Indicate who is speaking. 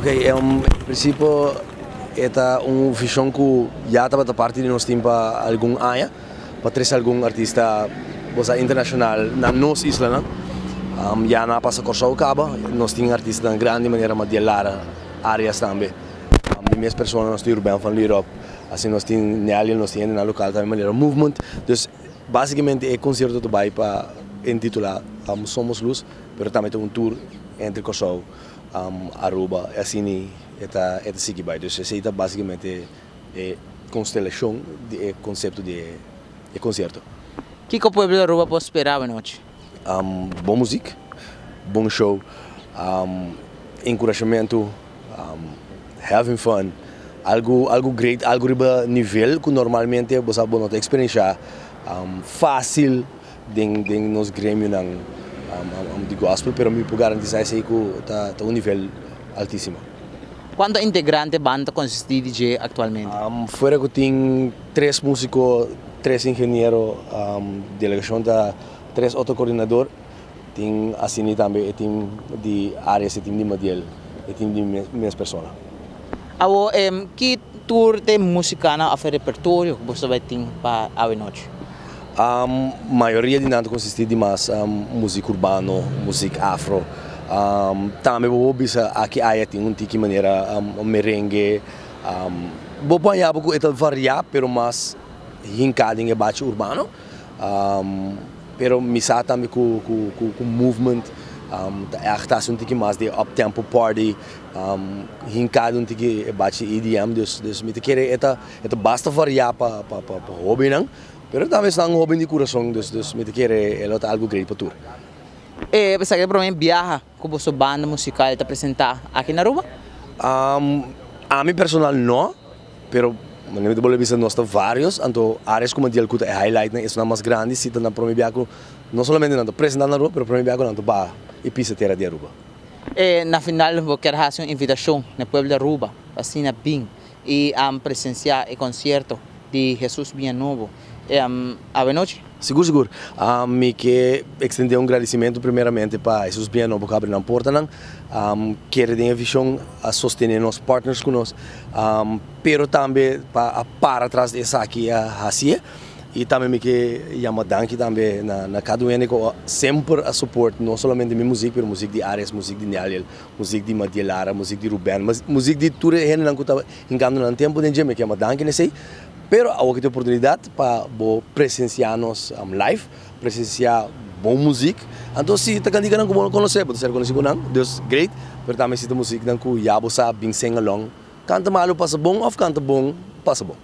Speaker 1: Ok, princípio esta visão que já estava parte de nosso tempo há algum ano, para trazer algum artista internacional na nossa isla, já na passa Corsau acaba, nós temos artistas de grande maneira de lara áreas também. De minhas pessoas nós temos bem van Europe, assim nós temos nele nós temos na local também maneira movement, então basicamente é concerto do bairro para intitular Somos Luz, mas também tem tour entre Corsau, Aruba, assim eta sigue vai, então esse é basicamente é constelação de conceito de concerto.
Speaker 2: Que o povo de Aruba pode esperar à noite?
Speaker 1: Boa música, bom show, encorajamento, having fun, algo great, algo riba nível que normalmente você não tem experiência fácil de nos grêmio de gospel, pero me puedo garantizar que está um nível altíssimo.
Speaker 2: Quantos integrantes banda consiste DJ atualmente?
Speaker 1: Fora que tem 3 músicos, 3 engenheiros, delegação da 3 autocoordenadores, tem assim também tem de áreas, tem de material, tem de minhas pessoas.
Speaker 2: Awo, que tour de música na repertório que você vai ter para a noite?
Speaker 1: A maioria de nada consiste de mais música urbana, música afro. Também vou bisa aqui aí tem tipo maneira merengue. Vou apanhar pouco é variar, pero mais hincado em bate urbano. Pero misa também com movement. Está um tipo mais de up tempo party. Hincado um tipo bate EDM, dus me te querer é basta variar para hobby não. Pero também está hobby de coração, dus me te querer é algo great para tour.
Speaker 2: Você quer provavelmente viajar com a sua banda musical para apresentar aqui na Aruba?
Speaker 1: A mim personal não, pero me vou dizer nós temos vários, então áreas como dia que é highlight, né, é mais grande, se na para mim viajar não somente não apresentar na Aruba, pero para mim viajar não ba e pisa terra de Aruba.
Speaker 2: Na final vou querer fazer uma invitação no povo de Aruba, assim na BIM, e presenciar o concerto de Jesus Bien Novo. A noite?
Speaker 1: Seguro. Me que extender agradecimento primeiramente para Jesus Bien Novo que abre na porta, querer ter a visão a sostener nossos partners conosco, pero também para trás dessa aqui a Hacia, e também me que chama danke também na cada um que sempre a suporte não somente minha música, mas música de Ares, música de Naliel, música de Madielara, música de Ruben, mas música de tudo gente não que estava engano no tempo de me que chama danke nesse. Pero há outra oportunidade para presenciar-nos live, presenciar boa música. Então, se está candigando como conhecer, pode ser conhecido não, Deus great. Pero também se a música não que já você bem sing along, canta malo passa bom, ou canta bom passa bom.